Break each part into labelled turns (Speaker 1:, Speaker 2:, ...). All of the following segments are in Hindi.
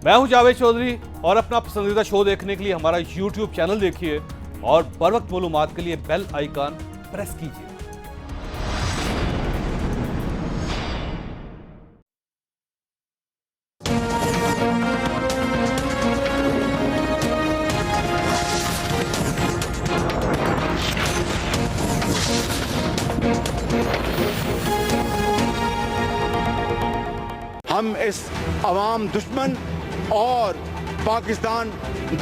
Speaker 1: मैं हूं जावेद चौधरी और अपना पसंदीदा शो देखने के लिए हमारा YouTube चैनल देखिए और बर वक्त मालूमात के लिए बेल आइकन प्रेस कीजिए।
Speaker 2: हम इस अवाम दुश्मन और पाकिस्तान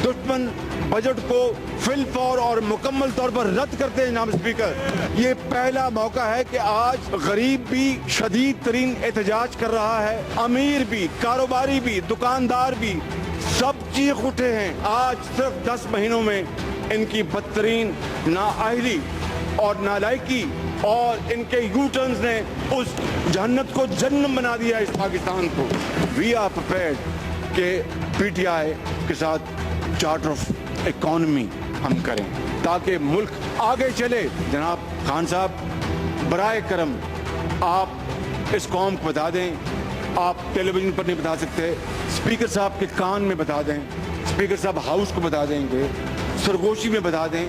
Speaker 2: दुश्मन बजट को फिलफौर और मुकम्मल तौर पर रद्द करते हैं जनाब स्पीकर। ये पहला मौका है कि आज गरीब भी शदीद तरीन एहतजाज कर रहा है, अमीर भी, कारोबारी भी, दुकानदार भी, सब चीख उठे हैं। आज सिर्फ 10 महीनों में इनकी बदतरीन नाअहली और नालायकी और इनके यू टर्न्स ने उस जहन्नत को जन्नत बना दिया इस पाकिस्तान को। वी आर प्रिपेयर्ड के पीटीआई के साथ चार्टर ऑफ इकोनॉमी हम करें ताकि मुल्क आगे चले। जनाब खान साहब, बराए करम आप इस कौम को बता दें, आप टेलीविजन पर नहीं बता सकते, स्पीकर साहब के कान में बता दें, स्पीकर साहब हाउस को बता देंगे, सरगोशी में बता दें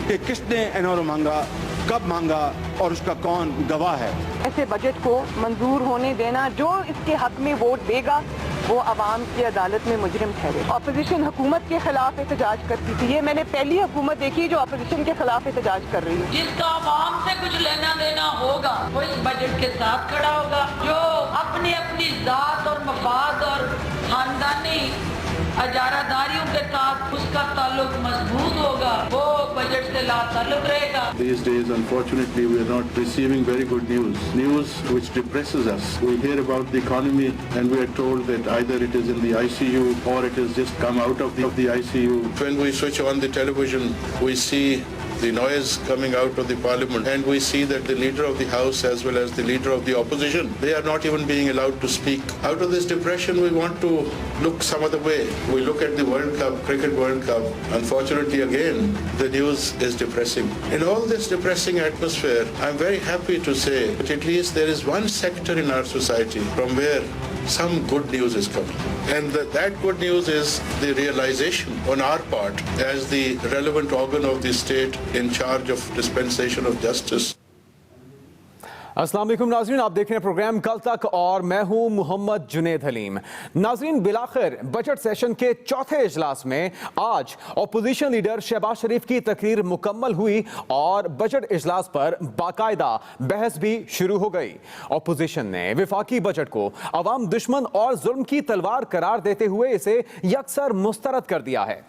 Speaker 2: कि किसने एनआरओ मांगा, कब मांगा और उसका कौन गवाह है।
Speaker 3: ऐसे बजट को मंजूर होने देना, जो इसके हक में वोट देगा वो अवाम की अदालत में मुजरिम ठहरे। अपोजिशन हुकूमत के खिलाफ एहतजाज करती थी, ये मैंने पहली हुकूमत देखी जो अपोजिशन के खिलाफ एहतजाज कर रही है।
Speaker 4: जिसका अवाम से कुछ लेना देना होगा वो इस बजट के साथ खड़ा होगा। जो अपनी अपनी जात और मफाद और खानदानी अजारादारियों के साथ उसका ताल्लुक मजबूत होगा, वो बजट से लाताल्लुक रहेगा।
Speaker 5: These days, unfortunately, we are not receiving very good news which depresses us. We hear about the economy and we are told that either it is in the ICU or it has just come out of the ICU. When we switch on the television, we see the noise coming out of the parliament and we see that the leader of the house as well as the leader of the opposition, they are not even being allowed to speak. Out of this depression, we want to look some other way. We look at the World Cup, Cricket World Cup. Unfortunately, again, the news is depressing. In all this depressing atmosphere, I'm very happy to say that at least there is one sector in our society from where some good news is coming. And that good news is the realization on our part as the relevant organ of the state in charge of dispensation of justice.
Speaker 1: अस्सलाम वालेकुम नाज़रीन, आप देख रहे हैं प्रोग्राम कल तक और मैं हूं मोहम्मद जुनेद हलीम। नाज़रीन, बिलाखिर बजट सेशन के चौथे इजलास में आज अपोजिशन लीडर शहबाज शरीफ की तकरीर मुकम्मल हुई और बजट इजलास पर बाकायदा बहस भी शुरू हो गई। अपोजिशन ने विफाकी बजट को अवाम दुश्मन और जुल्म की तलवार करार देते हुए इसे यकसर मुस्तरद कर दिया है।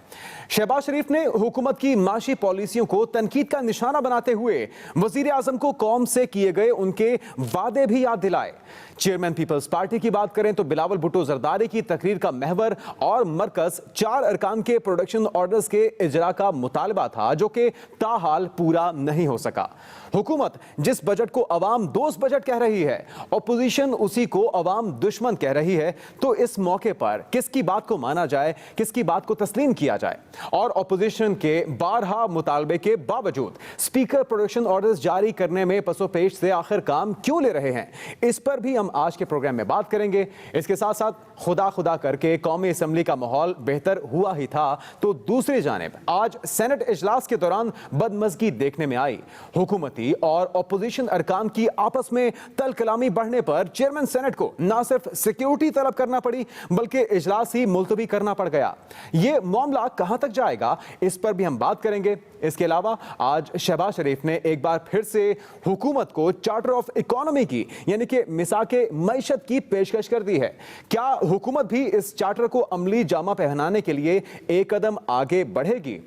Speaker 1: शहबाज शरीफ ने हुकूमत की माशी पॉलिसियों को तनकीद का निशाना बनाते हुए वजीर आजम को कौम से किए गए उनके वादे भी याद दिलाए। चेयरमैन पीपल्स पार्टी की बात करें तो बिलावल भुट्टो जरदारी की तकरीर का महवर और मरकज 4 अरकान के प्रोडक्शन ऑर्डर्स के इजरा का मुतालबा था, जो कि ताहाल पूरा नहीं हो सका। हुकूमत जिस बजट को अवाम दोस्त बजट कह रही है, अपोजिशन उसी को अवाम दुश्मन कह रही है। तो इस मौके पर किसकी बात को माना जाए, किसकी बात को तस्लीम किया जाए? और अपोजिशन के बारहा मुतालबे के बावजूद स्पीकर प्रोडक्शन ऑर्डर्स जारी करने में पसोपेश से आखिर काम क्यों ले रहे हैं, इस पर भी हम आज के प्रोग्राम में बात करेंगे। इसके साथ साथ खुदा करके कौमी असम्बली का माहौल बेहतर हुआ ही था, तो दूसरी जानिब आज सेनेट इजलास के दौरान बदमज़गी देखने में आई। हुकूमती और अपोजिशन अरकान की आपस में तल कलामी बढ़ने पर चेयरमैन सेनेट को न सिर्फ सिक्योरिटी तलब करना पड़ी बल्कि इजलास ही मुलतवी करना पड़ गया। ये मामला कहां तक जाएगा, इस पर भी हम बात करेंगे। इसके अलावा आज शहबाज शरीफ ने एक बार फिर से हुकूमत को चार्टर ऑफ इकोनॉमी की यानी कि मिसाके मईशत की पेशकश कर दी है। क्या हुकूमत भी इस चार्टर को अमली जामा पहनाने के लिए एक कदम आगे बढ़ेगी?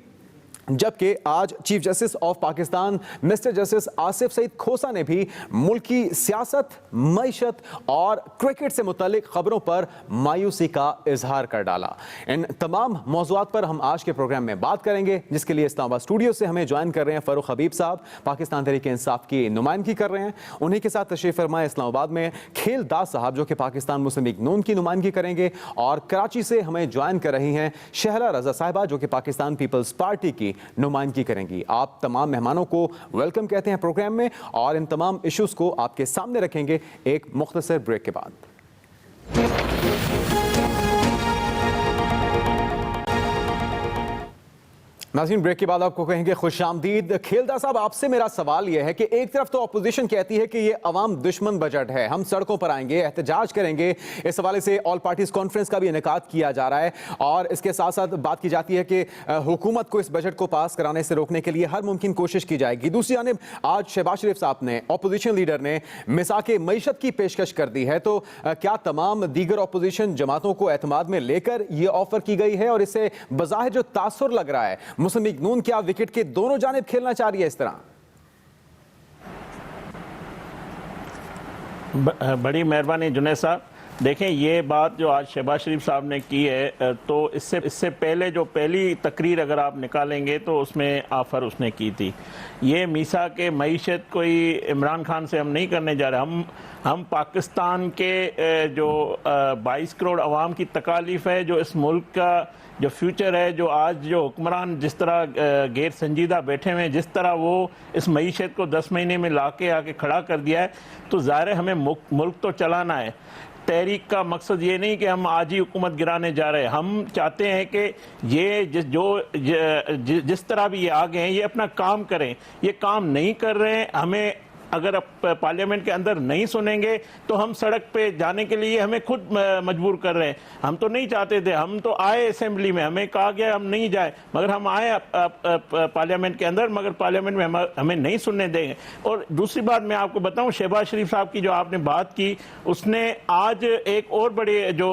Speaker 1: जबकि आज chief justice of Pakistan mister justice Asif Saeed Khosa ने भी मुल्क की सियासत, मईशत और क्रिकेट से मुतालिक खबरों पर मायूसी का इजहार कर डाला। इन तमाम मौज़ूआत पर हम आज के प्रोग्राम में बात करेंगे, जिसके लिए इस्लामाबाद स्टूडियो से हमें ज्वाइन कर रहे हैं फ़ारूक हबीब साहब, पाकिस्तान तहरीक इंसाफ की नुमाइंदगी कर रहे हैं। उन्हीं के साथ तशरीफ़ फरमाए इस्लामाबाद में खेल दास साहब, जो कि पाकिस्तान मुस्लिम लीग नून की नुमाइंदगी करेंगे। और कराची से हमें ज्वाइन कर रही हैं शहला रजा साहिबा, जो कि पाकिस्तान पीपल्स पार्टी की नुमाइंदगी करेंगी। आप तमाम मेहमानों को वेलकम कहते हैं प्रोग्राम में और इन तमाम इश्यूज को आपके सामने रखेंगे एक मुख्तसर ब्रेक के बाद। नाज़रीन, ब्रेक के बाद आपको कहेंगे खुशामदीद। खेलदा साहब, आपसे मेरा सवाल यह है कि एक तरफ तो अपोजिशन कहती है कि ये अवाम दुश्मन बजट है, हम सड़कों पर आएंगे, एहतजाज करेंगे, इस हवाले से ऑल पार्टीज कॉन्फ्रेंस का भी इनेकाद किया जा रहा है और इसके साथ साथ बात की जाती है कि हुकूमत को इस बजट को पास कराने से रोकने के लिए हर मुमकिन कोशिश की जाएगी। दूसरी जानिब आज शहबाज शरीफ साहब ने, अपोजिशन लीडर ने मिसाके मईशत की पेशकश कर दी है, तो क्या तमाम दीगर अपोजिशन जमातों को एतमाद में लेकर यह ऑफर की गई है और इससे बज़ाहिर जो तासुर लग रहा है मुस्लिम लीग नून क्या विकेट के दोनों जानिब खेलना चाह रही है इस तरह?
Speaker 6: बड़ी मेहरबानी जुनैद साहब। देखें, ये बात जो आज शहबाज शरीफ साहब ने की है, तो इससे पहले जो पहली तकरीर अगर आप निकालेंगे तो उसमें ऑफ़र उसने की थी। ये मीसा के मईशत कोई इमरान खान से हम नहीं करने जा रहे। हम पाकिस्तान के जो 22 करोड़ अवाम की तकालीफ है, जो इस मुल्क का जो फ्यूचर है, जो आज जो हुक्मरान जिस तरह गैर संजीदा बैठे हुए हैं, जिस तरह वो इस मईशत को 10 महीने में आके खड़ा कर दिया है, तो ज़ाहिर है हमें मुल्क तो चलाना है। तहरीक का मकसद ये नहीं कि हम आज ही हुकूमत गिराने जा रहे हैं। हम चाहते हैं कि ये जिस तरह भी ये आ गए हैं, ये अपना काम करें। ये काम नहीं कर रहे हैं, हमें अगर पार्लियामेंट के अंदर नहीं सुनेंगे तो हम सड़क पे जाने के लिए हमें खुद मजबूर कर रहे हैं। हम तो नहीं चाहते थे, हम तो आए असेंबली में, हमें कहा गया हम नहीं जाए, मगर हम आए पार्लियामेंट के अंदर, मगर पार्लियामेंट में हमें नहीं सुनने देंगे। और दूसरी बात मैं आपको बताऊं, शहबाज शरीफ साहब की जो आपने बात की, उसने आज एक और बड़े जो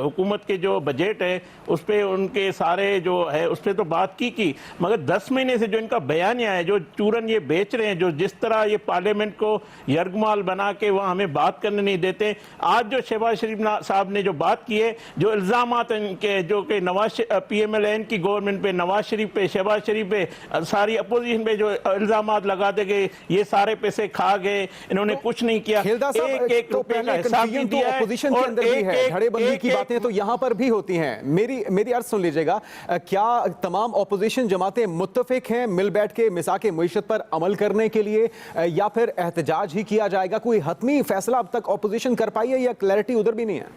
Speaker 6: हुकूमत के जो बजट है उस पर उनके सारे जो है उस पर तो बात की, मगर 10 महीने से जो इनका बयानिया है, जो चूरन ये बेच रहे हैं, जो जिस तरह ये पार्लियामेंट को यरगमाल बना के वहां हमें बात करने नहीं देते। आज जो शहबाज शरीफ साहब ने जो बात की है, जो इल्जामात इनके जो कि नवाज PMLN की गवर्नमेंट पे, नवाज शरीफ पे, शहबाज शरीफ पे, सारी अपोजिशन पे जो इल्जामात लगाते गए, ये सारे पैसे खा गए, इन्होंने कुछ नहीं किया। एक रुपए का हिसाब नहीं दिया है।
Speaker 1: अपोजिशन के अंदर भी है, धड़ेबंदी की बातें तो यहां पर भी होती हैं। मेरी अर्ज सुन लीजिएगा, क्या तमाम अपोजिशन जमातें मुत्तफिक हैं मिल बैठ के मिसाके मईशत पर अमल करने के लिए, या फिर एहतजाज ही किया जाएगा? कोई हतमी फैसला अब तक ऑपोजिशन कर पाई है या क्लैरिटी उधर भी नहीं है?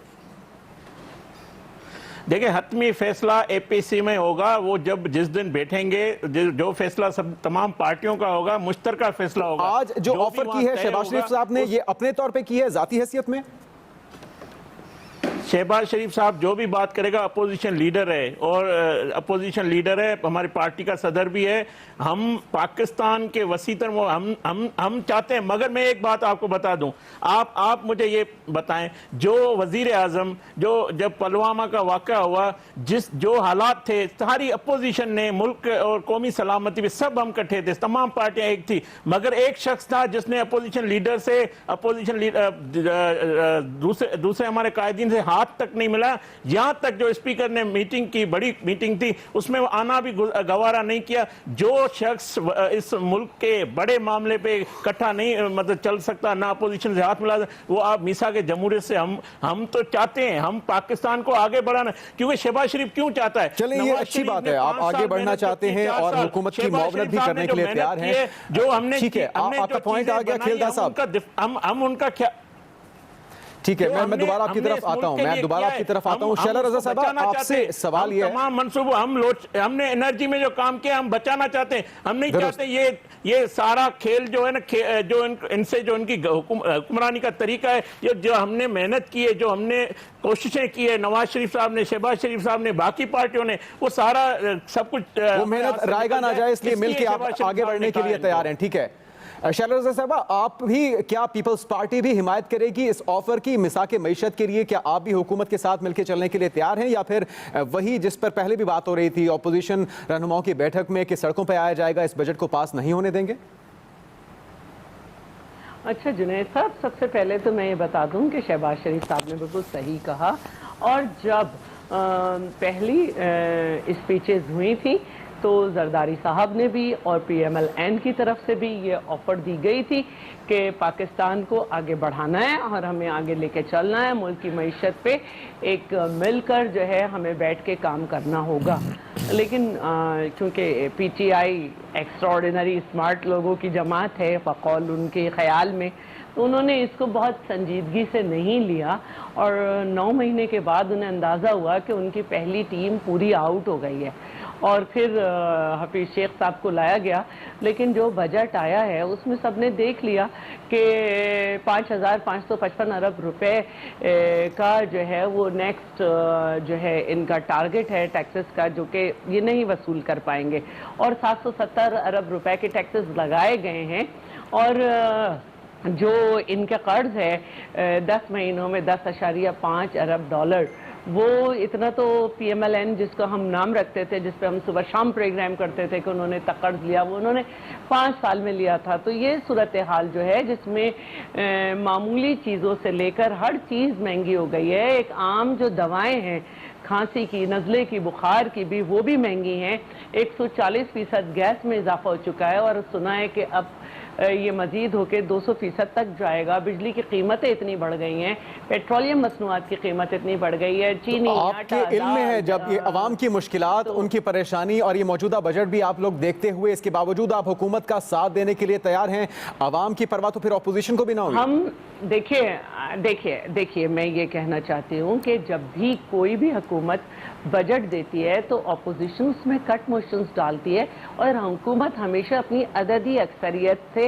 Speaker 6: देखिए, हतमी फैसला APC में होगा, वो जिस दिन बैठेंगे, जो फैसला सब तमाम पार्टियों का होगा, मुश्तरका फैसला होगा।
Speaker 1: आज जो ऑफर की है शहबाज शरीफ साहब ने, ये अपने तौर पे की है जाती हैसियत में?
Speaker 6: शहबाज शरीफ साहब जो भी बात करेगा, अपोजिशन लीडर है और अपोजिशन लीडर है, हमारी पार्टी का सदर भी है। हम पाकिस्तान के वसीतर हम चाहते हैं। मगर मैं एक बात आपको बता दूं, आप मुझे ये बताएं, जो वजीर आजम जो जब पुलवामा का वाक़या हुआ, जो हालात थे, सारी अपोजिशन ने, मुल्क और कौमी सलामती पे सब हम इकट्ठे थे, तमाम पार्टियां एक थी, मगर एक शख्स था जिसने अपोजिशन लीडर से, दूसरे हमारे कायदीन से हाथ तक नहीं मिला। यहां तक जो स्पीकर ने मीटिंग की, बड़ी मीटिंग थी, उसमें आना भी गवारा नहीं किया। जो शख्स इस मुल्क के बड़े मामले पे इकट्ठा नहीं मतलब चल सकता, ना अपोजिशन से हाथ मिला, वो आप मीसा के जमहूरियत से हम तो चाहते हैं, हम पाकिस्तान को आगे बढ़ाना, क्योंकि शहबाज शरीफ क्यों चाहता है?
Speaker 1: चलिए, ये अच्छी बात है, आप आगे बढ़ना चाहते हैं और हुकूमत की मुआवनत भी करने के लिए तैयार हैं।
Speaker 6: जो हमने,
Speaker 1: ठीक है, आपका पॉइंट आ गया खेलदा साहब।
Speaker 6: हम उनका क्या,
Speaker 1: ठीक है, मैं दोबारा आपकी तरफ आता हूं, शैला रज़ा साहब, आपसे सवाल ये है,
Speaker 6: तमाम मंसूबों हमने एनर्जी में जो काम किया हम बचाना चाहते हैं। हम नहीं चाहते ये सारा खेल जो है ना, जो इनसे जो इनकी हुक्मरानी का तरीका है, ये जो हमने मेहनत की है, जो हमने कोशिशें की है, नवाज शरीफ साहब ने, शहबाज शरीफ साहब ने, बाकी पार्टियों ने, वो सारा सब कुछ,
Speaker 1: वो मेहनत रायगा ना जाए, इसलिए मिलकर आप आगे बढ़ने के लिए तैयार हैं। ठीक है, शैला रज़ा साहबा, आप भी, क्या पीपल्स पार्टी भी हिमायत करेगी इस ऑफर की मिसाके मईशत के लिए? क्या आप भी हुकूमत के साथ मिलकर चलने के लिए तैयार हैं, या फिर वही जिस पर पहले भी बात हो रही थी अपोजिशन रहनुमाओं की बैठक में कि सड़कों पर आया जाएगा, इस बजट को पास नहीं होने देंगे?
Speaker 7: अच्छा जुनैद साहब, सबसे पहले तो मैं ये बता दूं कि शहबाज शरीफ साहब ने बिल्कुल सही कहा, और जब पहली स्पीचेस हुई थी तो जरदारी साहब ने भी और PMLN की तरफ से भी ये ऑफर दी गई थी कि पाकिस्तान को आगे बढ़ाना है और हमें आगे लेके चलना है, मुल्क की मईशत पे एक मिलकर जो है हमें बैठ के काम करना होगा। लेकिन क्योंकि PTI एक्स्ट्राऑर्डिनरी स्मार्ट लोगों की जमात है फ़क़ौल उनके ख्याल में, तो उन्होंने इसको बहुत संजीदगी से नहीं लिया, और 9 महीने के बाद उन्हें अंदाज़ा हुआ कि उनकी पहली टीम पूरी आउट हो गई है। और फिर हफीज शेख साहब को लाया गया। लेकिन जो बजट आया है उसमें सबने देख लिया कि 5,555 अरब रुपए का जो है वो नेक्स्ट जो है इनका टारगेट है टैक्सेस का, जो कि ये नहीं वसूल कर पाएंगे, और 770 अरब रुपए के टैक्सेस लगाए गए हैं। और जो इनका कर्ज है 10 महीनों में 10.5 अरब डॉलर, वो इतना तो PMLN जिसको हम नाम रखते थे, जिस पे हम सुबह शाम प्रोग्राम करते थे कि उन्होंने कर्ज लिया, वो उन्होंने 5 साल में लिया था। तो ये सूरत हाल जो है जिसमें मामूली चीज़ों से लेकर हर चीज़ महंगी हो गई है। एक आम जो दवाएं हैं खांसी की, नज़ले की, बुखार की भी, वो भी महंगी हैं। 140% गैस में इजाफा हो चुका है और सुना है कि अब ये मजीद होके 200% तक जाएगा। बिजली की कीमतें इतनी बढ़ गई हैं, पेट्रोलियम मसनूआत की कीमत इतनी बढ़ गई है, चीनी,
Speaker 1: तो आपके इल्म में है जब ये अवाम की मुश्किलात, उनकी परेशानी और ये मौजूदा बजट भी आप लोग देखते हुए, इसके बावजूद आप हुकूमत का साथ देने के लिए तैयार हैं, अवाम की परवाह तो फिर अपोजिशन को भी ना होगी।
Speaker 7: हम देखिए मैं ये कहना चाहती हूँ कि जब भी कोई भी हुकूमत बजट देती है तो अपोजिशन उसमें कट मोशंस डालती है और हुकूमत हमेशा अपनी अददी अक्सरियत से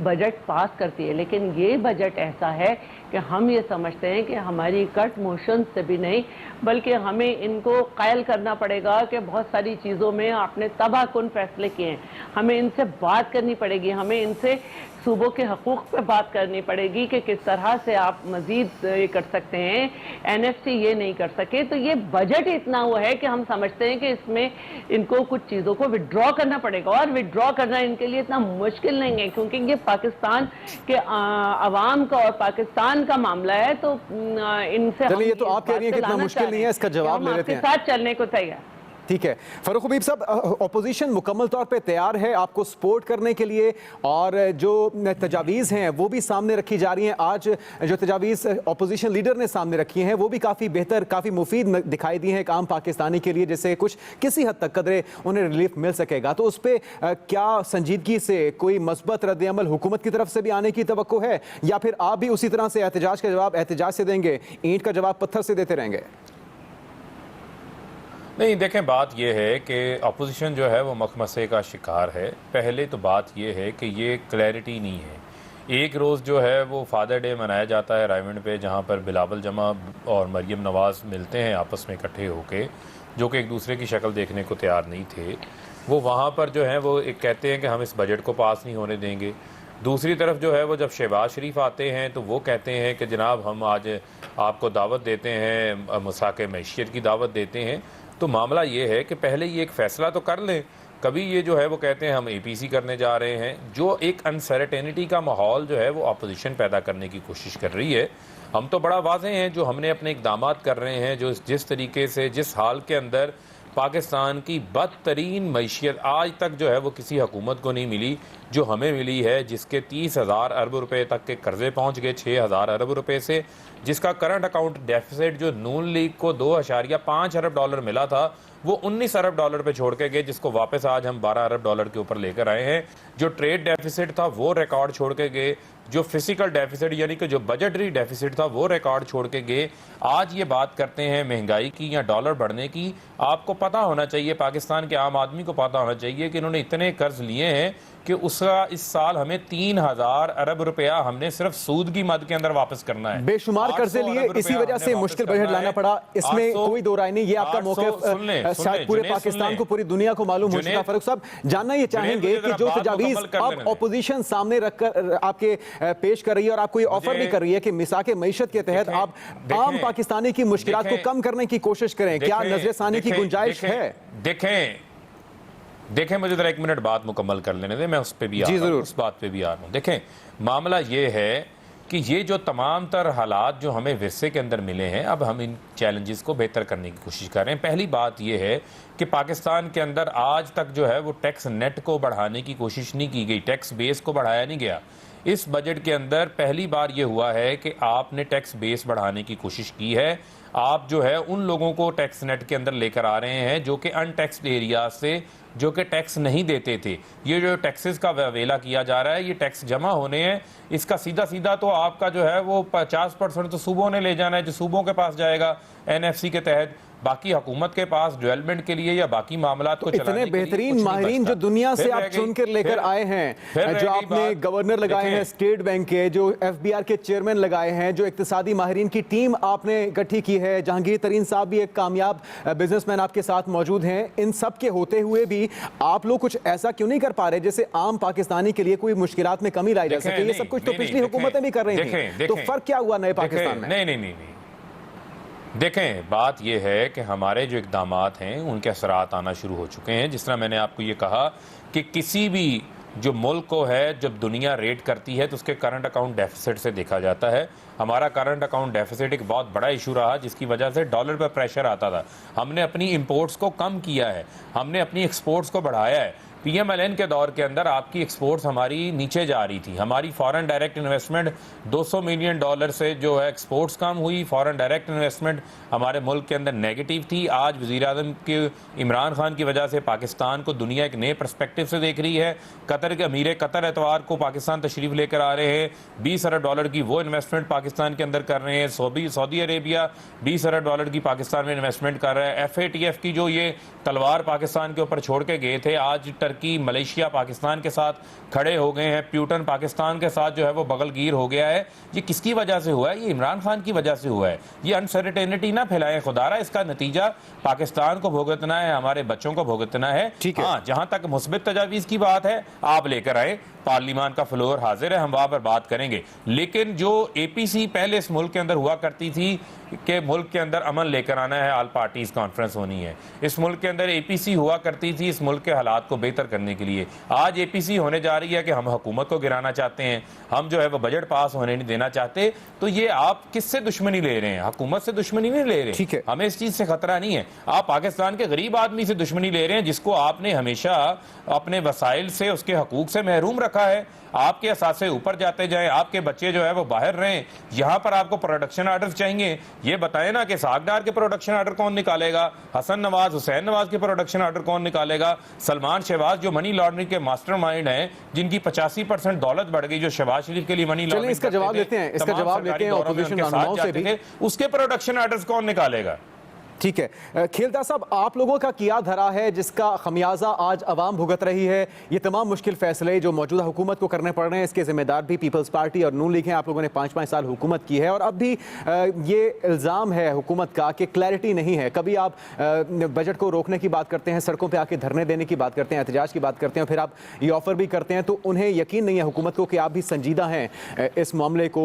Speaker 7: बजट पास करती है। लेकिन ये बजट ऐसा है कि हम ये समझते हैं कि हमारी कट मोशन से भी नहीं, बल्कि हमें इनको कायल करना पड़ेगा कि बहुत सारी चीज़ों में आपने तबाहकुन फैसले किए हैं, हमें इनसे बात करनी पड़ेगी, हमें इनसे सूबों के हकूक़ पे बात करनी पड़ेगी कि किस तरह से आप मज़ीद ये कर सकते हैं, NFC ये नहीं कर सके। तो ये बजट इतना हुआ है कि हम समझते हैं कि इसमें इनको कुछ चीज़ों को विड्रॉ करना पड़ेगा, और विड्रॉ करना इनके लिए इतना मुश्किल नहीं है क्योंकि ये पाकिस्तान के आवाम का और पाकिस्तान का मामला है। तो इनसे
Speaker 1: चलिए, ये तो आप कह रही हैं कि इतना मुश्किल नहीं है, इसका जवाब ले लेते हैं।
Speaker 7: साथ चलने को तैयार।
Speaker 1: ठीक है फरूख हबीब साहब, अपोजिशन मुकम्मल तौर पे तैयार है आपको सपोर्ट करने के लिए, और जो तजावीज़ हैं वो भी सामने रखी जा रही हैं। आज जो तजावीज़ अपोजिशन लीडर ने सामने रखी हैं वो भी काफ़ी बेहतर, काफ़ी मुफीद दिखाई दी हैं एक आम पाकिस्तानी के लिए, जिससे कुछ किसी हद तक कदरे उन्हें रिलीफ मिल सकेगा। तो उस पर क्या संजीदगी से कोई मस्बत रद्द-ए-अमल हुकूमत की तरफ से भी आने की तवक्को है, या फिर आप भी उसी तरह से एहतजाज का जवाब एहतजाज से देंगे, ईंट का जवाब पत्थर से देते रहेंगे?
Speaker 8: नहीं, देखें, बात यह है कि अपोजिशन जो है वो मखमसे का शिकार है। पहले तो बात यह है कि ये क्लैरिटी नहीं है। एक रोज़ जो है वो फादर डे मनाया जाता है रायमंड पे, जहाँ पर बिलावल जमा और मरियम नवाज़ मिलते हैं आपस में इकट्ठे होके, जो कि एक दूसरे की शक्ल देखने को तैयार नहीं थे। वो वहाँ पर जो है वो एक कहते हैं कि हम इस बजट को पास नहीं होने देंगे। दूसरी तरफ जो है वो जब शहबाज शरीफ आते हैं तो वो कहते हैं कि जनाब हम आज आपको दावत देते हैं, मसाके मैशियत की दावत देते हैं। तो मामला ये है कि पहले ये एक फ़ैसला तो कर लें। कभी ये जो है वो कहते हैं हम APC करने जा रहे हैं, जो एक अनसर्टेनिटी का माहौल जो है वो अपोजिशन पैदा करने की कोशिश कर रही है। हम तो बड़ा वाज़ेह हैं जो हमने अपने इक़दामात कर रहे हैं, जो जिस तरीके से, जिस हाल के अंदर पाकिस्तान की बदतरीन मैशियत आज तक जो है वो किसी हुकूमत को नहीं मिली जो हमें मिली है, जिसके 30,000 अरब रुपए तक के कर्जे पहुंच गए 6,000 अरब रुपए से, जिसका करंट अकाउंट डेफिसिट जो नून लीग को 2.5 अरब डॉलर मिला था वो 19 अरब डॉलर पे छोड़ के गए, जिसको वापस आज हम 12 अरब डॉलर के ऊपर लेकर आए हैं। जो ट्रेड डेफिसिट था वो रिकॉर्ड छोड़ के गए, जो फिजिकल डेफिसिट यानी कि जो बजटरी डेफिसिट था वो रिकॉर्ड छोड़ के गए। आज ये बात करते हैं महंगाई की या डॉलर बढ़ने की। आपको पता होना चाहिए, पाकिस्तान के आम आदमी को पता होना चाहिए कि इन्होंने इतने कर्ज लिए हैं कि उसका इस साल हमें 3,000 अरब रुपया हमने सिर्फ सूद की मद के अंदर वापस करना है।
Speaker 1: बेशुमार कर्जे लिए, इसी वजह से मुश्किल बजट लाना पड़ा, इसमें कोई दो राय नहीं। ये आपका मौक़िफ़ शायद पूरे पाकिस्तान को, पूरी दुनिया को मालूम हो चुका। फारूक साहब, जानना ये चाहेंगे कि जो तजावीज़ अब अपोजिशन सामने रखकर आपके पेश कर रही है और आपको ये ऑफर भी कर रही है कि मिसाके मईशत के तहत आप आम पाकिस्तानी की मुश्किलात को कम करने की कोशिश करें, क्या नजरसानी की गुंजाइश है?
Speaker 8: देखें मुझे जरा 1 मिनट बात मुकम्मल कर लेने दें, मैं उस पर भी उस बात पे भी आ रहा हूँ। देखें, मामला ये है कि ये जो तमाम तर हालात जो हमें विरसे के अंदर मिले हैं, अब हम इन चैलेंजेस को बेहतर करने की कोशिश कर रहे हैं। पहली बात ये है कि पाकिस्तान के अंदर आज तक जो है वो टैक्स नेट को बढ़ाने की कोशिश नहीं की गई, टैक्स बेस को बढ़ाया नहीं गया। इस बजट के अंदर पहली बार ये हुआ है कि आपने टैक्स बेस बढ़ाने की कोशिश की है। आप जो है उन लोगों को टैक्स नेट के अंदर लेकर आ रहे हैं जो कि अनटैक्स्ड एरिया से, जो कि टैक्स नहीं देते थे। ये जो टैक्सेस का वेला किया जा रहा है, ये टैक्स जमा होने हैं, इसका सीधा सीधा तो आपका जो है वो 50% तो सूबों ने ले जाना है, जो सूबों के पास जाएगा एनएफसी के तहत। बाकी हुकूमत के पास डेवलपमेंट के लिए या बाकी मामला को
Speaker 1: इतने बेहतरीन माहिरीन जो दुनिया से आप चुनकर लेकर आए हैं, जो आपने गवर्नर लगाए हैं स्टेट बैंक के, जो एफबीआर के चेयरमैन लगाए हैं, जो इक्तिसादी माहिरीन की टीम आपने इकट्ठी की है, जहांगीर तरीन साहब भी एक कामयाब बिजनेसमैन आपके साथ मौजूद हैं, इन सब के होते हुए भी आप लोग कुछ ऐसा क्यों नहीं कर पा रहे जैसे आम पाकिस्तानी के लिए कोई मुश्किलात में कमी लाई जा सके? ये सब कुछ तो पिछली हुकूमतें भी कर रही थी, तो फर्क क्या हुआ नए पाकिस्तान में?
Speaker 8: नहीं, देखें, बात यह है कि हमारे जो इक़दामात हैं उनके असरात आना शुरू हो चुके हैं। जिस तरह मैंने आपको ये कहा कि किसी भी जो मुल्क को है जब दुनिया रेट करती है तो उसके करंट अकाउंट डेफिसिट से देखा जाता है। हमारा करंट अकाउंट डेफिसिट एक बहुत बड़ा इशू रहा जिसकी वजह से डॉलर पर प्रेशर आता था। हमने अपनी इंपोर्ट्स को कम किया है, हमने अपनी एक्सपोर्ट्स को बढ़ाया है। पीएमएलएन के दौर के अंदर आपकी एक्सपोर्ट्स हमारी नीचे जा रही थी, हमारी foreign direct investment 200 million dollar से जो है एक्सपोर्ट्स कम हुई, फॉरेन डायरेक्ट इन्वेस्टमेंट हमारे मुल्क के अंदर नेगेटिव थी। आज वज़ीर-ए-आज़म के इमरान खान की वजह से पाकिस्तान को दुनिया एक नए पर्सपेक्टिव से देख रही है। कतर के अमीर कतर एतवार को पाकिस्तान तशरीफ़ लेकर आ रहे हैं, 20 अरब डॉलर की वो इन्वेस्टमेंट पाकिस्तान के अंदर कर रहे हैं। सऊदी अरेबिया 20 अरब डॉलर की पाकिस्तान में इन्वेस्टमेंट कर रहा है। FATF की जो ये तलवार पाकिस्तान के ऊपर छोड़ के गए थे, आज टर्की, मलेशिया पाकिस्तान के साथ खड़े हो गए हैं। प्यूटन पाकिस्तान के साथ जो है वो बगलगीर हो गया है। ये किसकी वजह से हुआ है? ये इमरान खान की वजह से हुआ है। ये अनसर्टेनिटी ना फैलाएं खुदारा, इसका नतीजा पाकिस्तान को भुगतना है, हमारे बच्चों को भुगतना है। हाँ, जहां तक मुस्बित तजावीज़ की बात है आप लेकर आए, पार्लिमान का फ्लोर हाजिर है, हम वहां पर बात करेंगे। लेकिन जो APC पहले इस मुल्क के अंदर हुआ करती थी कि मुल्क के अंदर अमन लेकर आना है, ऑल पार्टीज कॉन्फ्रेंस होनी है, इस मुल्क के अंदर APC हुआ करती थी इस मुल्क के हालात को बेहतर करने के लिए। आज APC होने जा रही है कि हम हुकूमत को गिराना चाहते हैं, हम जो है वो बजट पास होने नहीं देना चाहते। तो ये आप किससे दुश्मनी ले रहे हैं? हुकूमत से दुश्मनी नहीं ले रहे, हमें इस चीज से खतरा नहीं है। आप पाकिस्तान के गरीब आदमी से दुश्मनी ले रहे हैं जिसको आपने हमेशा अपने वसाइल से, उसके हकूक से महरूम रखा है। आपके असासे ऊपर जाते जाएं, आपके बच्चे जो है वो बाहर रहें। यहाँ पर आपको प्रोडक्शन आर्डर चाहिए, ये बताएं ना कि सागडार के प्रोडक्शन आर्डर कौन निकालेगा, हसन नवाज, हुसैन नवाज के प्रोडक्शन आर्डर कौन निकालेगा, सलमान शहबाज जो मनी लॉन्ड्रिंग के मास्टरमाइंड हैं, जिनकी 85% दौलत बढ़ गई, जो शहबाज शरीफ के लिए मनी लॉन्ड्रिंग,
Speaker 1: इसका जवाब लेते हैं, इसका जवाब लेते हैं ऑपोजिशन रहनुमाओं से भी,
Speaker 8: उसके प्रोडक्शन आर्डर्स कौन निकालेगा?
Speaker 1: ठीक है खेलता साहब, आप लोगों का किया धरा है जिसका खमियाजा आज अवाम भुगत रही है। ये तमाम मुश्किल फैसले जो मौजूदा हुकूमत को करने पड़ रहे हैं, इसके जिम्मेदार भी पीपल्स पार्टी और नून लीग हैं। आप लोगों ने 5-5 साल हुकूमत की है और अब भी ये इल्ज़ाम है हुकूमत का कि क्लैरिटी नहीं है। कभी आप बजट को रोकने की बात करते हैं, सड़कों पर आके धरने देने की बात करते हैं, एहतजाज की बात करते हैं, फिर आप ये ऑफर भी करते हैं, तो उन्हें यकीन नहीं है हुकूमत को कि आप भी संजीदा हैं इस मामले को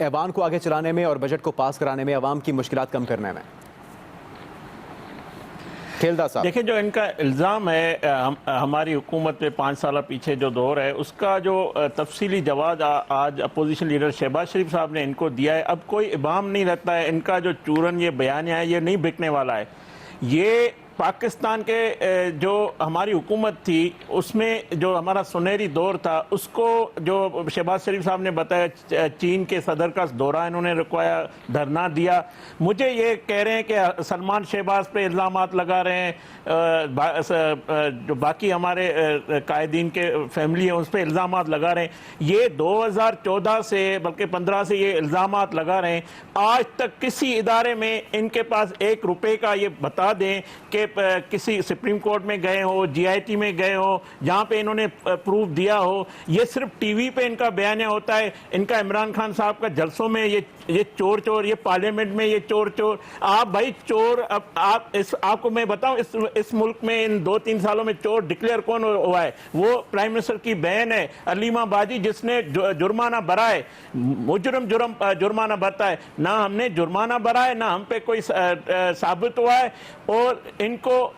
Speaker 1: ऐवान को आगे चलाने में और बजट को पास कराने में, अवाम की मुश्किलात कम करने में।
Speaker 6: देखिए, जो इनका इल्ज़ाम है हमारी हुकूमत पे 5 साल पीछे जो दौर है, उसका जो तफसीली जवाब आज अपोजिशन लीडर शहबाज शरीफ साहब ने इनको दिया है। अब कोई इबाम नहीं रहता है, इनका जो चूरन ये बयान है ये नहीं बिकने वाला है। ये पाकिस्तान के जो हमारी हुकूमत थी उसमें जो हमारा सुनहरी दौर था, उसको जो शहबाज शरीफ साहब ने बताया, चीन के सदर का दौरा इन्होंने रुकवाया, धरना दिया। मुझे ये कह रहे हैं कि सलमान शहबाज पे इल्ज़ामात लगा रहे हैं, जो बाकी हमारे कायदीन के फैमिली है उस पर इल्ज़ामात लगा रहे हैं। ये 2014 से बल्कि 15 से ये इल्ज़ामात लगा रहे हैं। आज तक किसी इदारे में इनके पास 1 रुपये का ये बता दें कि किसी सुप्रीम कोर्ट में गए हो, GIT में गए हो, जहाँ पे इन्होंने प्रूफ दिया हो। ये सिर्फ टीवी पे इनका बयानिया होता है। इनका इमरान खान साहब का जलसों में ये चोर चोर, ये पार्लियामेंट में ये चोर चोर। आप भाई चोर, अब आपको मैं बताऊं, इस मुल्क में इन 2-3 सालों में चोर डिक्लेयर कौन हुआ है? वो प्राइम मिनिस्टर की बहन है अलीमा बाजी, जिसने जुर्माना भरा है। मुजरम जुर्माना भरता है, ना हमने जुर्माना भरा है, ना हम पे कोई साबित हुआ है। और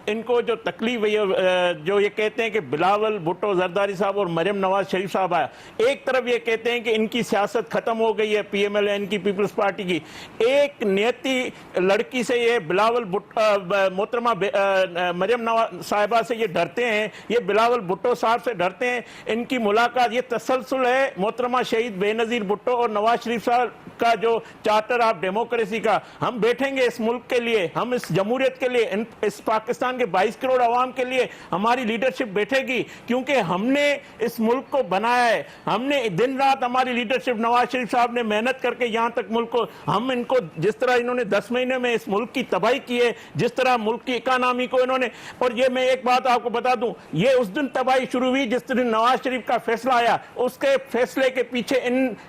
Speaker 6: इनको जो तकलीफ है, जो ये कहते हैं कि बिलावल भुट्टो जरदारी साहब और मरियम नवाज शरीफ साहब आया, एक तरफ ये कहते हैं कि इनकी सियासत खत्म हो गई है, PMLN की, पीपल्स पार्टी की, एक नियति लड़की से ये बिलावल मोहतरमा मरियम नवाज साहिबा से ये डरते हैं, ये बिलावल भुट्टो साहब से डरते हैं। इनकी मुलाकात, ये तसलसल है मोहतरमा शहीद बेनज़ीर भुट्टो और नवाज शरीफ साहब का जो चार्टर ऑफ डेमोक्रेसी का। हम बैठेंगे इस मुल्क के लिए, हम इस जमहूरियत के लिए, इस पाकिस्तान के 22 करोड़ अवाम के लिए हमारी लीडरशिप बैठेगी, क्योंकि हमने इस मुल्क को बनाया है। हमने दिन रात, हमारी लीडरशिप, नवाज शरीफ साहब ने मेहनत करके यहाँ तक मुल्क को, हम इनको जिस तरह इन्होंने 10 महीने में इस मुल्क की तबाही की है, जिस तरह मुल्क की इकानमी को इन्होंने, और ये मैं एक बात आपको बता दूं, ये उस दिन तबाही शुरू हुई जिस दिन नवाज शरीफ का फैसला आया। उसके फैसले के पीछे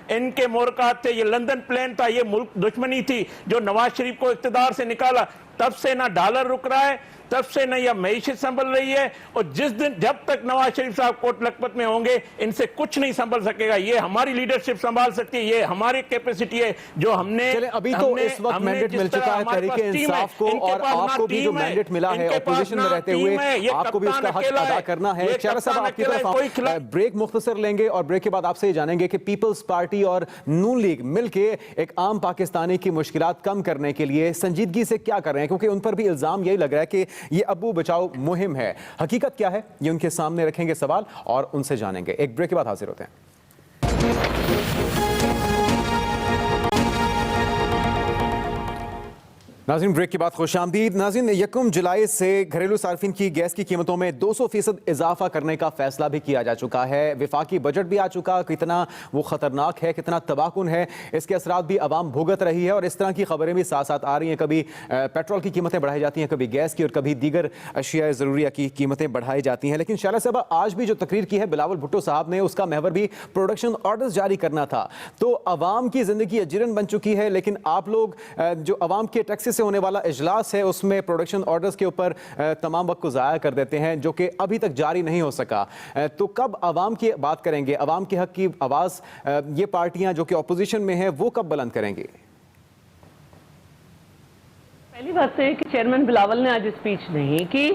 Speaker 6: इनके मोरकात थे, ये लंदन प्लान था, ये मुल्क दुश्मनी थी जो नवाज शरीफ को इख्तिदार से निकाला। तब से ना डॉलर रुक रहा है, तब से न यह मईशत संभल रही है, और जिस दिन, जब तक नवाज शरीफ साहब कोट लखपत में होंगे, इनसे कुछ नहीं संभल सकेगा। ये हमारी लीडरशिप संभाल सकती है, ये हमारी कैपेसिटी है जो हमने।
Speaker 1: अभी तो इस वक्त मैंडेट मिल चुका है तहरीके इंसाफ को, और आपको भी जो मैंडेट मिला है ऑपोजिशन में रहते हुए, आपको भी उसका हक अदा करना है। चेहरा साहब आपकी तरफ ब्रेक मुख्तसर लेंगे और ब्रेक के बाद आपसे जानेंगे कि पीपल्स पार्टी और नून लीग मिलके एक आम पाकिस्तानी की मुश्किलात कम करने के लिए संजीदगी से क्या कर रहे हैं, क्योंकि उन पर भी इल्जाम यही लग रहा है कि ये अबू बचाओ मुहिम है। हकीकत क्या है, ये उनके सामने रखेंगे सवाल और उनसे जानेंगे। एक ब्रेक के बाद हाजिर होते हैं। नाज़रीन, ब्रेक के बाद खुशामदीद। नाज़रीन, 1 जुलाई से घरेलू सार्फिन की गैस की कीमतों में 200% इजाफा करने का फैसला भी किया जा चुका है। विफाकी बजट भी आ चुका, कितना वो खतरनाक है, कितना तबाहकुन है, इसके असरात भी आवाम भुगत रही है। और इस तरह की खबरें भी साथ साथ आ रही हैं, कभी पेट्रोल की कीमतें बढ़ाई जाती हैं, कभी गैस की, और कभी दीगर अशिया ज़रूरिया की कीमतें बढ़ाई जाती हैं। लेकिन शैला साहब, आज भी जो तकरीर की है बिलावल भुट्टो साहब ने, उसका महवर भी प्रोडक्शन ऑर्डर्स जारी करना था। तो आवाम की ज़िंदगी अजरन बन चुकी है, लेकिन आप लोग जो आवाम के टैक्सेस से होने वाला इजलास है उसमें प्रोडक्शन ऑर्डर्स के ऊपर तमाम वक्त को ज़ाया कर देते हैं, जो कि अभी तक जारी नहीं हो सका। तो कब आवाम की बात करेंगे, आवाम के हक की आवाज़ ये पार्टियां जो कि ऑपोजिशन में है वो कब बुलंद करेंगे?
Speaker 7: पहली बात तो है कि चेयरमैन बिलावल ने आज स्पीच नहीं की,